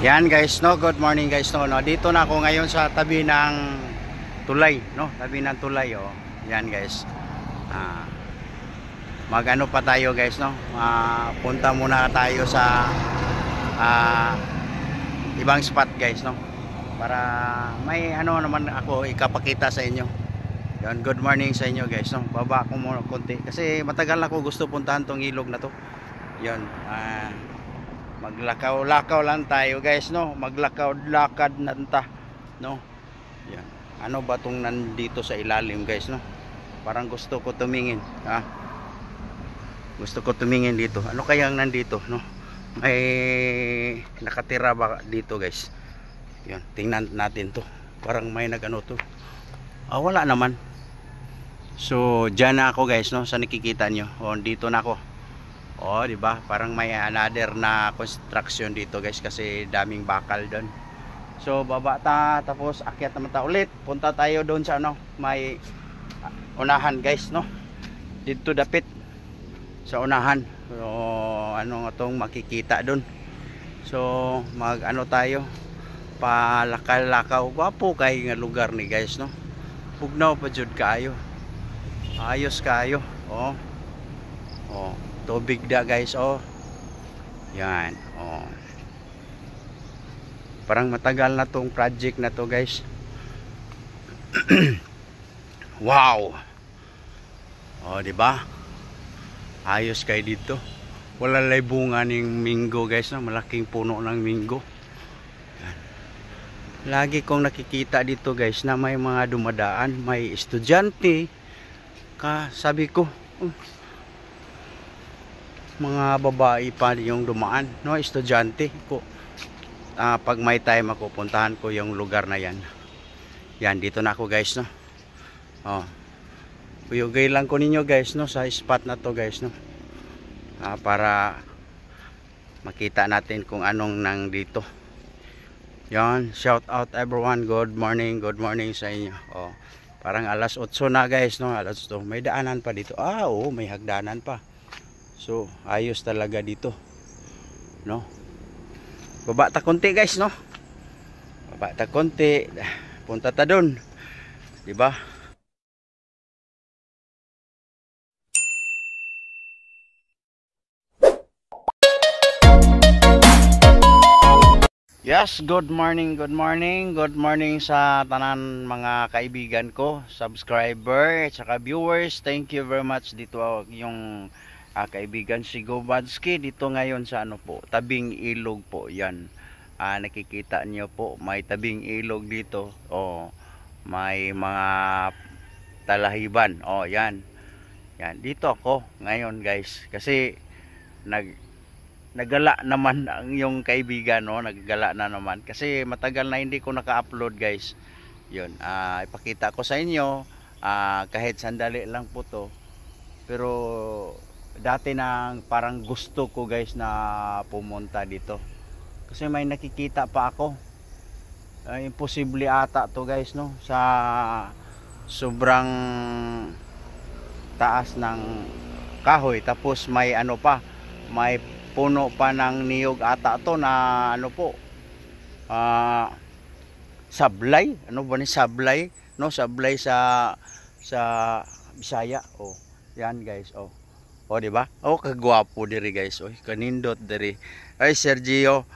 Yan guys, no, good morning guys, no. Dito na ako ngayon sa tabi ng tulay, no, tabi ng tulay, oh. Yan guys. Magano pa tayo guys, no. Punta muna tayo sa ibang spot guys, no. Para may ano naman ako ikapakita sa inyo. Yan, good morning sa inyo guys, no. Baba ko muna konti kasi matagal na ako gusto puntahan tong ilog na to. Yan, maglakaw-lakaw lang tayo guys, no. Maglakaw-lakad nanta, no. Yan. Ano ba tong nandito sa ilalim guys, no? Parang gusto ko tumingin, ha. Gusto ko tumingin dito. Ano kaya ang nandito, no? May nakatira ba dito guys? Yan, tingnan natin to. Parang may nagano to. Wala naman. So, diyan na ako guys, no. Sa nakikita nyo. Dito na ako. Di ba? Parang may another na construction dito guys kasi daming bakal doon. So baba ta, tapos akyat naman ta ulit. Punta tayo doon sa ano, may unahan guys, no. Dito dapit sa unahan. So ano nga tong makikita doon. So mag ano tayo, palakal-lakaw. Gwapo kay nga lugar ni guys, no. Pugnaw pa jud kaayo. Ayos kaayo. Tubig da guys, yan, parang matagal na tong project na to guys. Wow, di ba? Ayos kay dito. Wala lay bunga ning minggo guys, no? Malaking puno ng minggo. Yan. Lagi kong nakikita dito guys na may mga dumadaan, may estudyante sabi ko, mga babae pa yung dumaan, no, estudyante ko. Pag may time ako, puntahan ko yung lugar na yan. Yan, dito na ako guys, no. Uyugay lang ko ninyo guys, no, sa spot na to guys, no. Para makita natin kung anong nang dito. Yan, shout out everyone, good morning sa inyo. Parang alas 8 na guys, no, alas 8. May daanan pa dito. May hagdanan pa. So, ayos talaga dito, no. Baba ta konti guys, no. Baba ta konti. Punta ta doon. 'Di ba? Yes, good morning sa tanan mga kaibigan ko, subscriber, at saka viewers. Thank you very much dito yung kaibigan si Gobadsky dito ngayon sa ano po, tabing ilog po. Yan, nakikita nyo po, may tabing ilog dito. May mga talahiban. Yan, dito ako ngayon guys kasi naggala naman ang yung kaibigan, no. Naggala na naman kasi matagal na hindi ko naka-upload guys. Yun, ipakita ko sa inyo, kahit sandali lang po to, pero dati nang parang gusto ko guys na pumunta dito kasi may nakikita pa ako. Imposible ata to guys, no, sa sobrang taas ng kahoy, tapos may ano pa, may puno pa ng niyog ata to na ano po, sablay, ano ba ni sablay, no, sablay sa Bisaya. Yan guys, di ba? Kagwapo diri guys. Kanindot diri. Ay Sergio,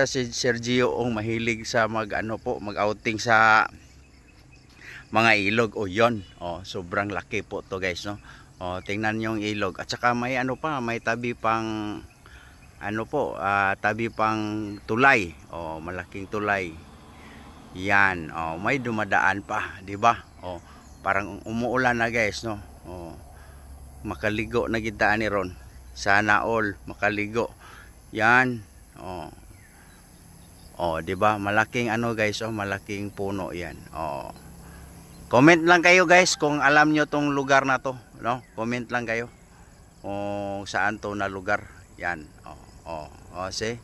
si Sergio mahilig sa mag-outing sa mga ilog. Yon. Sobrang laki po to guys, no. Tingnan niyo yung ilog. At saka may may tabi pang tabi pang tulay. Malaking tulay. Yan. May dumadaan pa, di ba? Parang umuulan na guys, no. Makaligo na kita ni ron. Sana all makaligo. Yan. Di ba? Malaking guys, malaking puno 'yan. Comment lang kayo guys kung alam nyo tong lugar na to, no? Comment lang kayo. Saan to na lugar? Yan. See?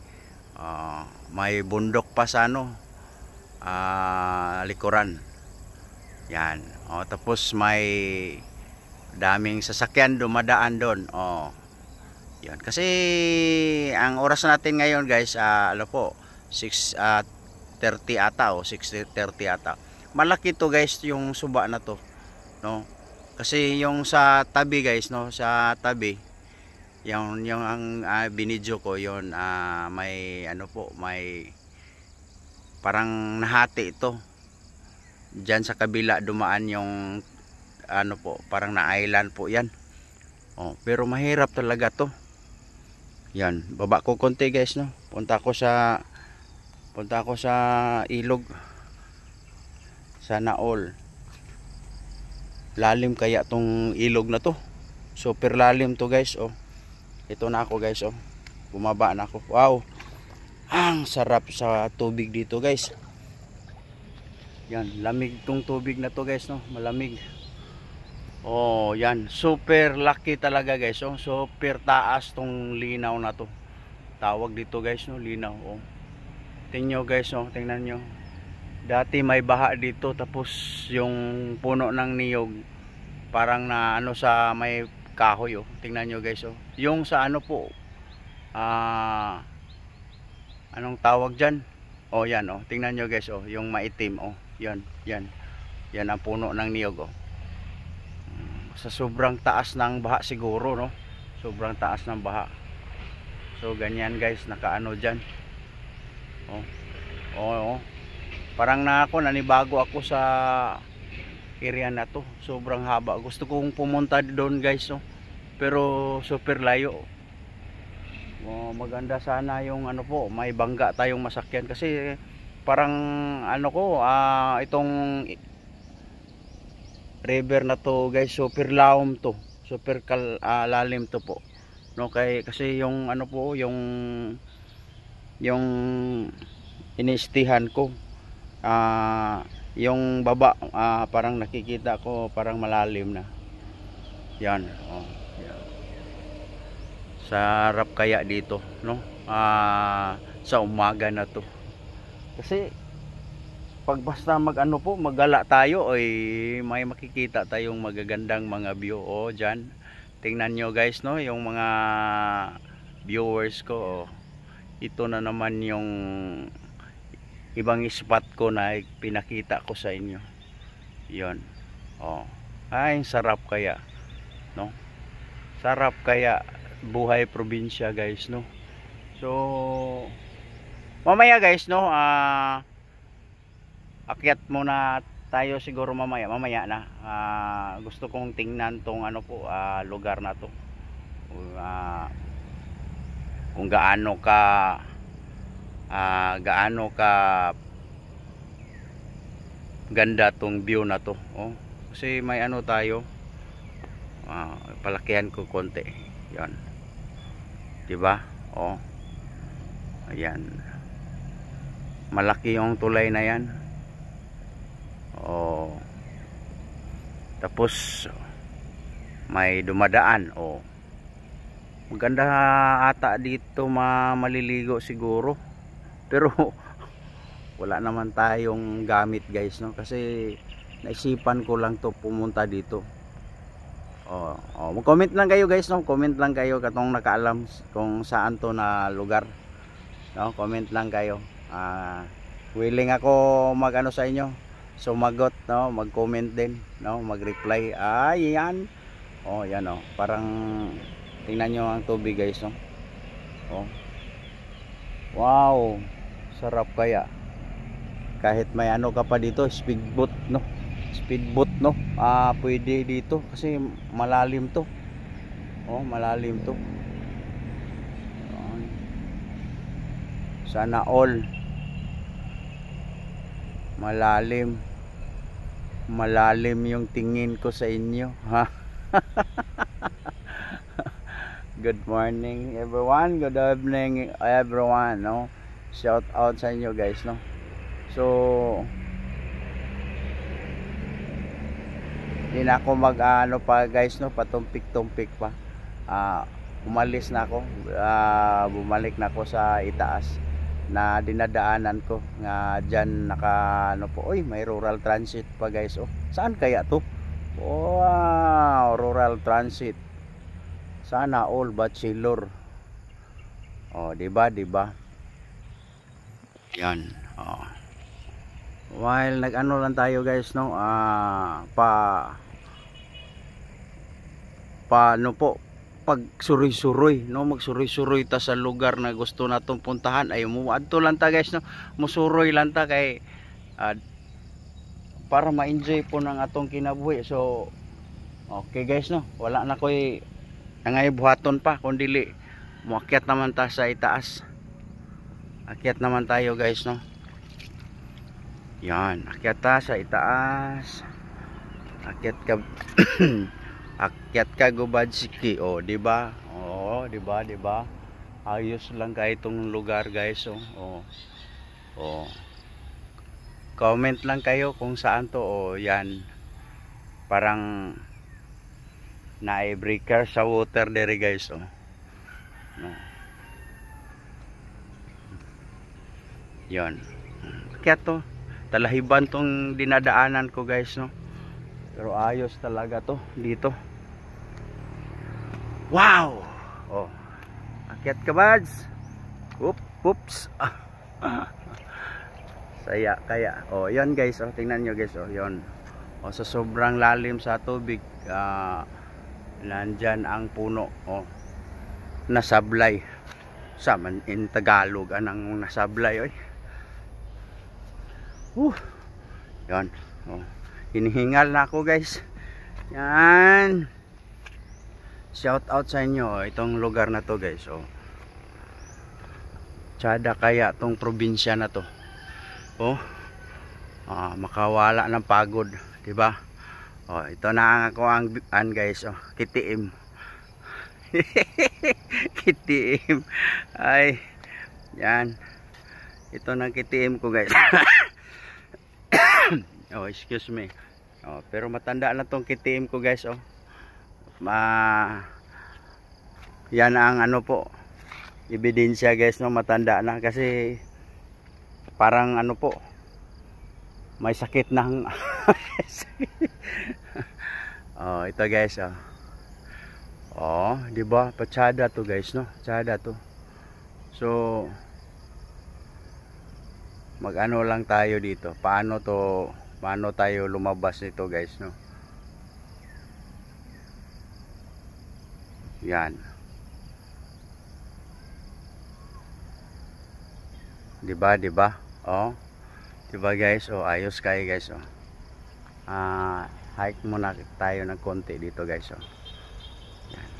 May bundok pa sa likuran. Yan. Tapos may daming sasakyan dumadaan doon. Yan. Kasi ang oras natin ngayon guys, 6:30 ata o 6:30 ata. Malaki to guys yung suba na to, no? Kasi yung sa tabi guys, no, sa tabi yung ang binidyo ko yon, may ano po, may parang nahati ito. Diyan sa kabila dumaan yung ano po, parang na island po yan. Oh, pero mahirap talaga to. Yan, baba ko konti guys, no. Punta ko sa ilog. Sana all. Lalim kaya tong ilog na to. Super lalim to guys, oh. Ito na ako guys, oh. Bumaba na ako. Wow. Ang sarap sa tubig dito guys. Yan, lamig tong tubig na to guys, no. Malamig. Oh, yan. Super lucky talaga guys, oh. Super taas tong linaw na to. Tawag dito guys, no, linaw, oh. Tingnan nyo guys, oh. Tingnan nyo. Dati may baha dito, tapos yung puno ng niyog parang na ano sa may kahoy, oh. Tingnan nyo guys, oh. Yung sa ano po, anong tawag dyan? Oh, yan, oh. Tingnan nyo guys, oh. Yung maitim, oh. Yan, yan. Yan ang puno ng niyog, oh. Sa sobrang taas ng baha siguro, no? Sobrang taas ng baha. So ganyan guys, nakaano dyan. Oh. Oh, oh. Parang nanibago ako sa area na to. Sobrang haba. Gusto kong pumunta doon guys, no? Pero super layo. Oh, maganda sana yung ano po, may bangga tayong masakyan kasi parang ano ko, itong river na to guys, super lawom to, super lalim to po, no? Kasi yung ano po, yung inistihan ko, yung baba, parang nakikita ko parang malalim na yan, oh, yan. Sarap kaya dito, no? Sa umaga na to kasi pag basta mag-ano po, maggala tayo, ay may makikita tayong magagandang mga view. Oh, dyan. Tingnan nyo guys, no, yung mga viewers ko. Oh. Ito na naman yung ibang spot ko na pinakita ko sa inyo. Yon. Oh. Ay, sarap kaya, no? Sarap kaya buhay probinsya guys, no? So mamaya guys, no, akyat muna tayo siguro mamaya na. Gusto kong tingnan tong ano po, lugar na to, kung gaano ka ganda tong view na to, oh. Kasi may ano tayo, palakihan ko konti yan, diba, oh. Ayan, malaki yung tulay na yan. Oh. Tapos may dumadaan, oh. Maganda ata dito, maliligo siguro. Pero wala naman tayong gamit guys, no? Kasi naisipan ko lang to pumunta dito. Oh, oh, mag-comment lang kayo guys, no? Comment lang kayo katong nakaalam kung saan to na lugar. No, comment lang kayo. Willing ako mag-ano sa inyo, sumagot, no, mag-comment din, no, mag-reply. Yan. Oh, yan, oh. Parang tingnan nyo ang tubig guys, no. Oh. Wow. Sarap kaya. Kahit may ano ka pa dito, speedboat, no. Speedboat, no. Pwede dito kasi malalim to. Oh, malalim to. Sana all. Malalim yung tingin ko sa inyo, ha. Good morning everyone, good evening everyone, no. Shout out sa inyo guys, no. So hindi na ako mag-ano pa guys, no, patumpik-tumpik pa. Umalis na ako, bumalik na ako sa itaas na dinadaanan ko nga dyan ano po. Uy, may rural transit pa guys, oh. Saan kaya to? Wow, rural transit. Sana all bachelor. Oh, diba? Yan. Oh. While nag-ano lang tayo guys, no, paano po pag suroy-suroy, no, magsuroy-suroy ta sa lugar na gusto natong puntahan, ay muadto lang ta guys, no, musuroy lang ta kay para ma-enjoy po ng atong kinabuhi. So okay guys, no, wala na koy nangay buhaton pa kundili muakyat naman ta sa itaas. Akyat naman tayo guys, no. Yan, akyat ta sa itaas. Akyat ka akyat ka gubad siki, oh, di ba? Oh, di ba, di ba? Ayos lang ka itong lugar guys, oh. Oh. Oh. Comment lang kayo kung saan to, oh, yan. Parang na-breaker sa water dere guys, oh. No. Yan. Akyat to. Talahiban tong dinadaanan ko guys, no. Pero ayos talaga to dito. Wow! Oh. Akyat ka buds. Oops. Saya kaya. Oh, yan guys, oh, tingnan nyo guys, oh, yon. Oh, sa sobrang lalim sa tubig, nandyan ang puno, oh. Nasablay. Sa man in Tagalog anang nasablay, oy. Yan. Oh. Hinihingal na ako guys. Yan. Shout out sa inyo, itong lugar na to guys, oh. Tsada kaya tong probinsya na to. Oh. Makawala ng pagod, di ba? Oh, ito na ako ang guys, oh, kitiim. Kitiim. Ay. Yan. Ito na kitiim ko guys. Oh, excuse me. Oh, pero matanda na tong kitiim ko guys, oh. Yan ang ano po, ebidensya guys, no, matanda na kasi parang ano po, may sakit ng oh, ito guys, oh. Oh, di ba? Patsada to guys, no? Tsada to. So mag-ano lang tayo dito. Paano tayo lumabas nito guys, no? Yan. Di ba? Oh. Di ba guys? Oh, ayos kayo guys, oh. Hike muna tayo ng konti dito guys, oh. Yan.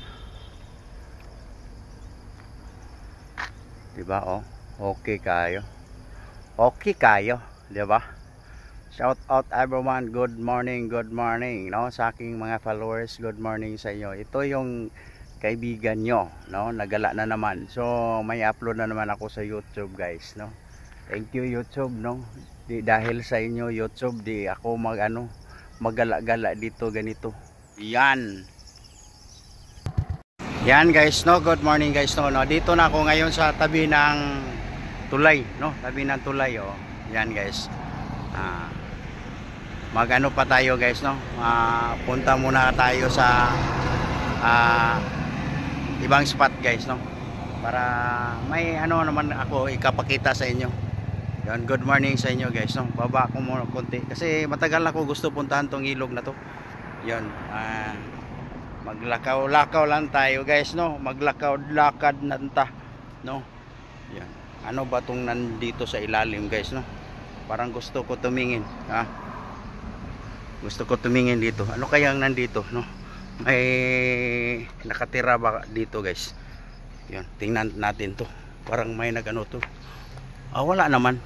Di ba, oh? Okay kayo. Okay kayo, di ba? Shout out everyone, good morning, no, sa aking mga followers, good morning sa inyo. Ito yung kaibigan nyo, no, nagala na naman. So may upload na naman ako sa YouTube guys, no. Thank you YouTube, no. Dahil sa inyo YouTube, di ako magala-gala dito ganito. Yan guys, no, good morning guys, no. Dito na ako ngayon sa tabi ng tulay, no, tabi ng tulay, oh. Yan guys. Magano pa tayo guys, no. Punta muna tayo sa ibang spot guys, no, para may ano naman ako ikapakita sa inyo. Yan, good morning sa inyo guys, no. Baba ako muna konti kasi matagal na ako gusto puntahan tong ilog na to. Yan, maglakaw-lakaw lang tayo guys, no. Maglakaw-lakad nanta, no. Yan. Ano ba tong nandito sa ilalim guys, no? Parang gusto ko tumingin, gusto ko tumingin dito. Ano kayang nandito, no? May nakatira ba dito guys? Yan, tingnan natin to. Parang may nagano to. Wala naman.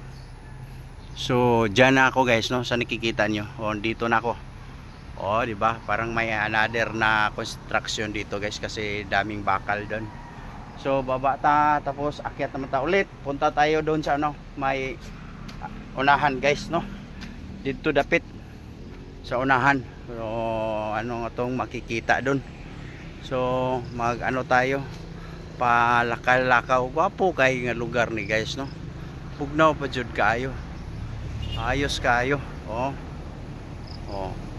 So dyan na ako guys, no, sa nakikita nyo. Dito na ako. Di ba? Parang may another na construction dito guys kasi daming bakal doon. So baba ta, tapos akyat naman ta ulit. Punta tayo doon sa ano, may unahan guys, no. Dito dapit sa unahan. So ano nga tong makikita doon. So mag-ano tayo, palakaw-lakaw. Gwapo kay nga lugar ni guys, no. Pugnaw pa jud kayo. Ayos kayo.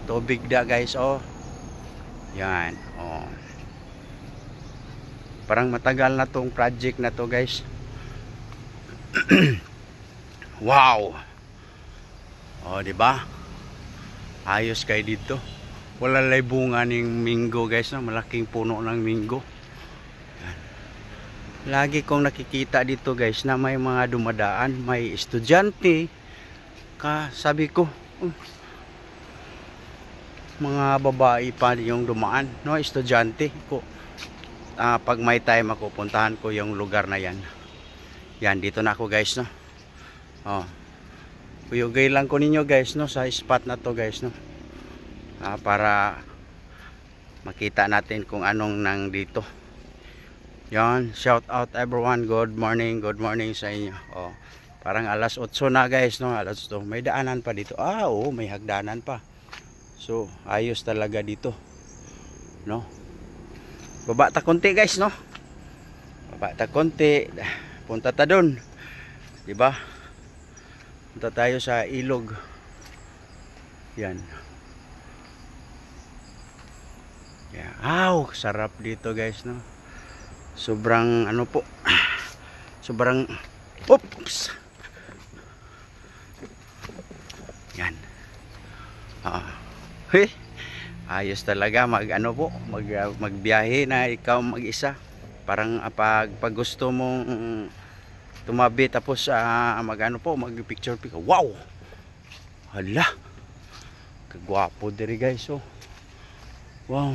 Tubig da guys, oh. Yan, oh. Parang matagal na tong project na to guys. Wow. Oh, di ba? Ayos kay dito. Wala lay bunga ng minggo, guys, no? Malaking puno ng minggo. Yan. Lagi kong nakikita dito, guys, na may mga dumadaan, may estudyante. Sabi ko, mga babae pa yung dumaan, no, estudyante ko. Pag may time ako, puntahan ko yung lugar na yan. Yan, dito na ako, guys, no. Oh. Uyugay lang ko ninyo, guys, no, sa spot na to, guys, no. Para makita natin kung anong nang dito. Yan, shout out everyone, good morning sa inyo. Oh, parang alas 8 na, guys, no, alas 8. May daanan pa dito. Oo, may hagdanan pa. So, ayos talaga dito. No? Baba ta konti, guys, no? Baba ta konti. Punta ta doon. 'Di ba? Punta tayo sa ilog. Yan. Yeah. Aw, sarap dito, guys, no? Sobrang ano po. Sobrang oops. Yan. Ayos talaga magbiyahe na ikaw mag-isa. Parang pag gusto mong tumabi tapos mag-picture. Wow! Hala! Kagwapo diri, guys, oh. Wow!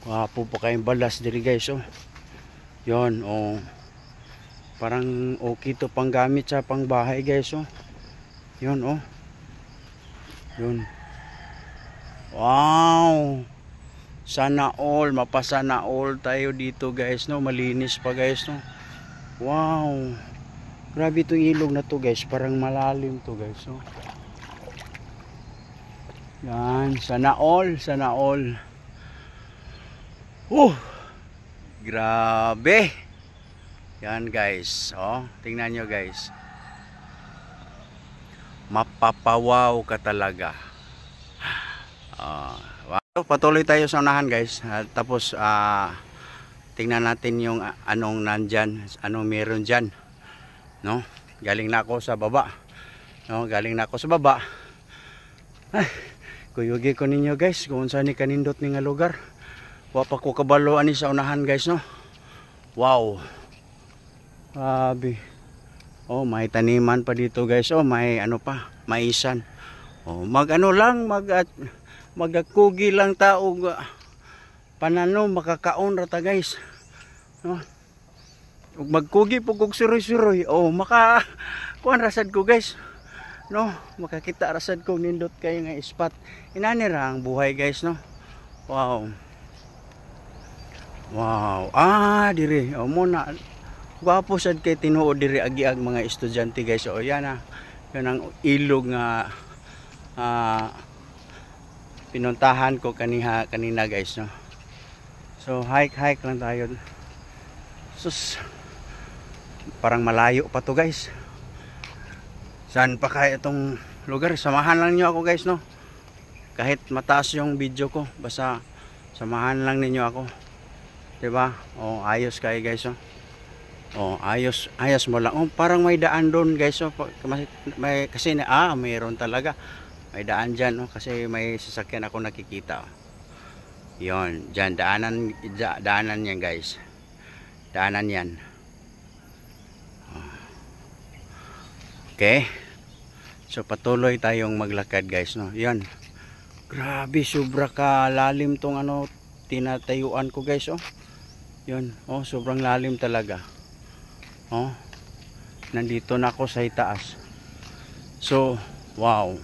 Gwapo pa kayong balas diri, guys, oh. Yon, oh. Parang okay to pang gamit sa pangbahay, guys, oh. Yon, oh. Yun. Wow. Sana all, mapasana all tayo dito, guys, no. Malinis pa, guys, no. Wow. Grabe itong ilog na to, guys. Parang malalim to, guys, no. Yan, sana all, sana all. Grabe. Yan, guys. Oh, tingnan nyo, guys. Mapapawaw ka talaga. Wow. Patuloy tayo sa unahan, guys. Tapos tingnan natin yung anong nandyan, anong meron dyan, no? Galing na ako sa baba, no? Galing na ako sa baba. Ay, kuyugi ko ninyo, guys, kung saan ni kanindot ni nga lugar. Wapa ko kabaloan ni sa unahan, guys, no? Wow. Grabe. Oh, may taniman pa dito, guys. Oh, may ano pa, maisan. Oh, magkugi lang tao panano makakaon rata, guys. No? Ug magkugi pug suroy-suroy. Oh, kuan rasad ko, guys. No, makakita rasad ko nindot kay nga spot. Inani ra ang buhay, guys, no. Wow. Wow. Diri. Oh, muna gwapo sad kay tinuod diri agiag mga estudyante, guys. O yan yan ang ilog nga pinuntahan ko kanina, guys, no. So hike lang tayo. Sus, parang malayo pa to, guys. Saan pa kaya itong lugar? Samahan lang niyo ako, guys, no. Kahit mataas yung video ko, basta samahan lang ninyo ako, diba? Oh, ayos kayo, guys, no. Oh, ayos mo lang. Oh, parang may daan doon, guys, oh. Kasi mayroon talaga. May daan dyan, oh, kasi may sasakyan ako nakikita, oh. Yon, dyan, daanan yan, guys. Daanan yan. Okay. So, patuloy tayong maglakad, guys, no. Yan. Grabe, sobra kalalim tong tinatayuan ko, guys, oh. Yan, oh, sobrang lalim talaga. Oh, nandito na ako sa itaas. So, wow.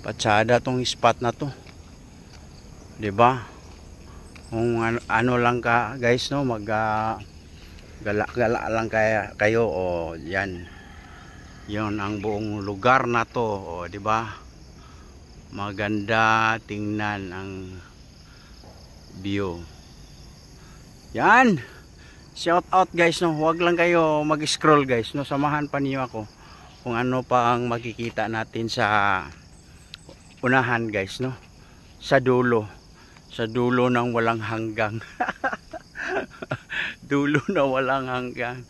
Patsada tong spot na to. 'Di ba? Kung ano lang ka, guys, no, gala lang kayo, oh, yan. 'Yon ang buong lugar na to, oh, 'di ba? Maganda tingnan ang view. Yan. Shout out, guys, no. Huwag lang kayo mag-scroll, guys, no. Samahan pa niyo ako kung ano pa ang makikita natin sa unahan, guys, no. Sa dulo ng walang hanggang. Dulo na walang hanggang.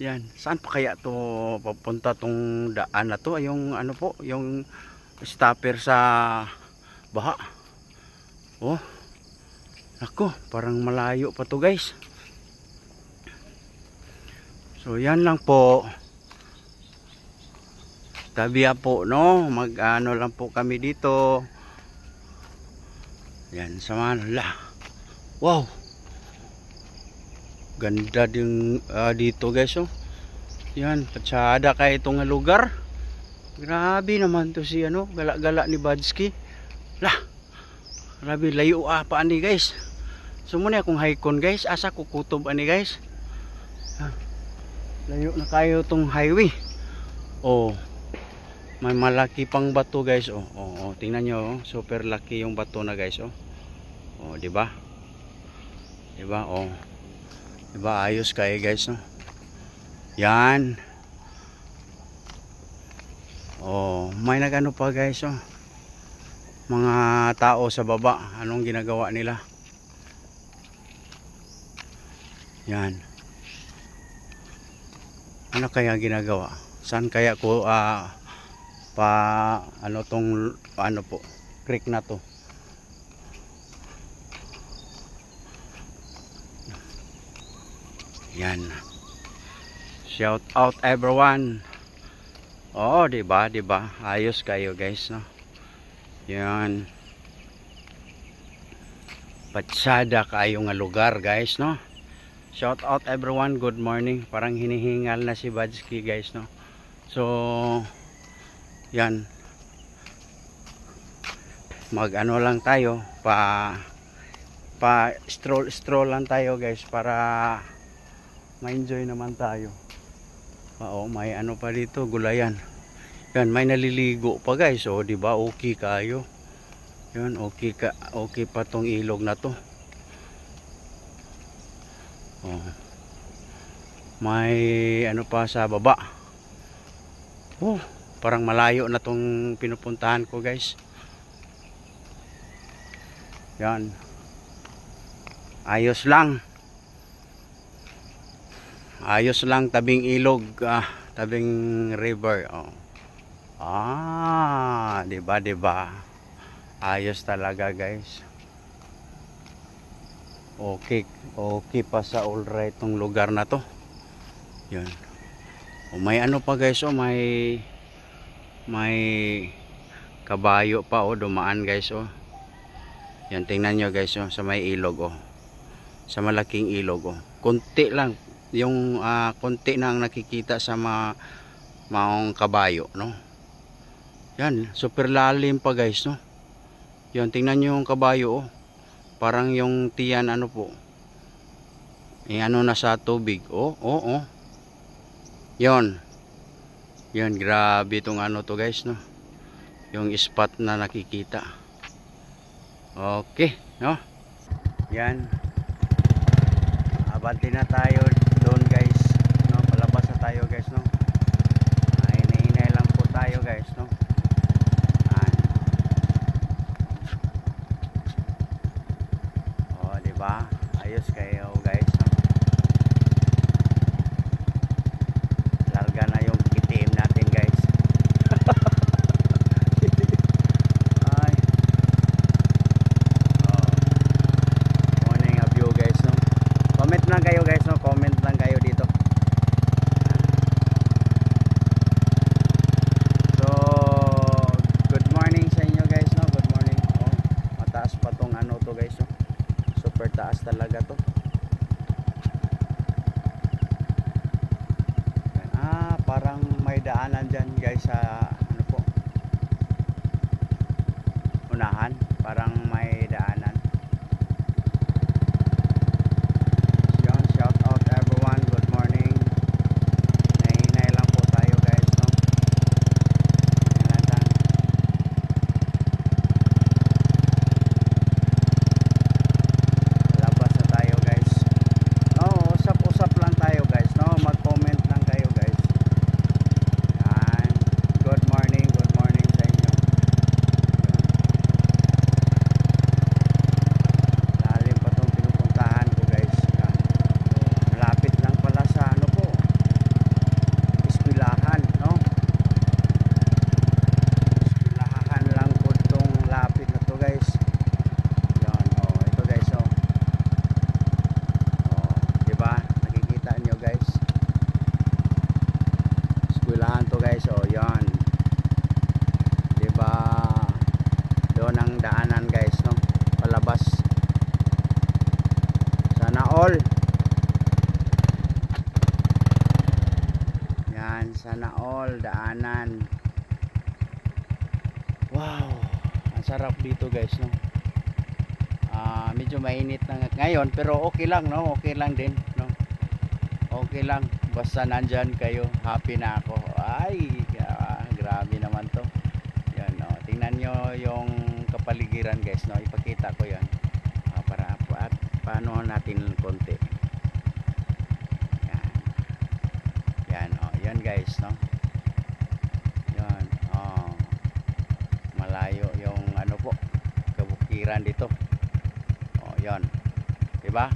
Yan, saan pa kaya to papunta tong daan na to? Ay, yung ano po, yung stopper sa baha. Oh, ako, parang malayo pa to guys. So yan lang po. Tabiya po, no, mag ano lang po kami dito. Yan, sa Manila. Wow, ganda din dito guys. Oh, yan, patsada kaya itong lugar. Grabe naman to si ano, gala-gala ni Badski. Lah, grabe, layo pa ani guys. So muna akong haikon guys, asa ko kutob ani guys. Layo na kayo tong highway. Oh, may malaki pang bato guys. Oh, tingnan nyo, oh, super laki yung bato na guys. Oh, di ba? Di ba? Oh, di ba, ayos kayo guys, no? Yan. Oh, may nagano pa guys, oh. Mga tao sa baba, anong ginagawa nila? Yan. Ano kaya ginagawa? Saan kaya ko pa ano tong ano po, creek na to? Yan. Shout out everyone. Oh, di ba? Ayos kayo guys, no? Yan. Patsada kayo nga lugar guys, no? Shout out everyone, good morning. Parang hinihingal na si Badski guys, no? So yan. Mag ano lang tayo, pa stroll lang tayo guys, para ma-enjoy naman tayo. Oo, may ano pa dito, gulayan. Yan, may naliligo pa guys. Oh, di ba? Okay kayo. Yan, okay pa tong ilog na to. Oh. May ano pa sa baba. Oh, parang malayo na tong pinupuntahan ko guys. Yan. Ayos lang. Ayos lang, tabing ilog, tabing river. Oh. Di ba? Ayos talaga, guys. Okay pa sa all right tong lugar na to. Yan. Oh, may ano pa, guys, oh, may kabayo pa, oh, dumaan, guys, oh. Yan, tingnan nyo, guys, oh, sa may ilog, oh. Sa malaking ilog, oh. Kunti lang. Yung konti na ang nakikita sa maong kabayo, no? Yan, super lalim pa guys, no? Yan, tingnan nyo yung kabayo, oh. Parang yung tiyan, ano po, ano na sa tubig. Oh. Yan, grabe itong ano to guys, no? Yung spot na nakikita. Okay, no? Yan, abante na tayo doon guys, no? Palabas na tayo guys, no? Hinay lang po tayo guys, no? Oh, di ba? Ayos kayo guys, no? Larga na yung kitim natin guys. Ay. Oh. Morning of you guys, no? Comment lang kayo guys, no? Comment lang kayo dito. So, good morning sa inyo guys, no? Good morning. Oh, mataas pa tong ano to guys, no? Super taas talaga to. Parang may daanan dyan guys sa ano po, unahan. Parang may daanan. Shout out everyone, good morning. Nahinay lang po tayo guys, no? Labas na tayo guys. No, usap-usap lang tayo guys, no? Mag-comment lang kayo guys. Yan. Good morning. guys, oh, yan. 'Di ba? Doon ang daanan guys, no? Palabas. Sana all. Yan, sana all daanan. Wow, ang sarap dito guys, no? Medyo mainit na ngayon pero okay lang, no? Okay lang din, no? Okay lang, basta nandyan kayo, happy na ako. Ay, grabe naman to. Yan, no? Tingnan nyo yung kapaligiran guys, no? Ipakita ko yan para paano natin konti. Yan, yan, oh, yan guys, no? Yan, oh, malayo yung ano po, kabukiran dito. Oh, yan, diba?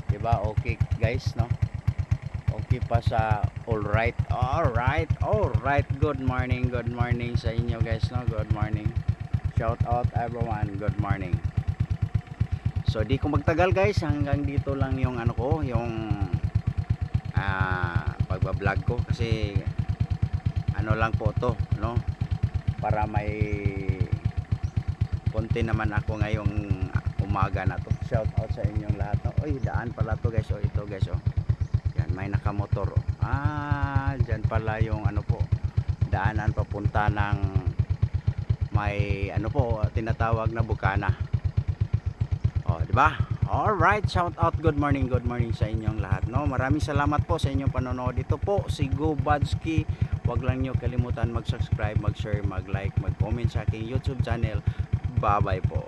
Diba, okay guys, no? Okay pa sa alright. Good morning sa inyo guys, no? Good morning. Shout out everyone. Good morning. So di ko magtagal guys, hanggang dito lang yung ano ko, yung pagba-vlog ko kasi ano lang po to, no? Para may konti naman ako ngayong umaga na to. Shout out sa inyong lahat, no? Oy, daan pala to guys, oh, ito guys, oh. Yan, may nakamotor, oh. Dyan pala yung ano po, daanan papunta ng may ano po, tinatawag na Bukana. Oh, di ba? All right, shout out, good morning sa inyong lahat, no? Maraming salamat po sa inyong panonood. Ito po si Go Badski. Huwag lang niyo kalimutan mag-subscribe, mag-share, mag-like, mag-comment sa aking YouTube channel. Bye-bye po.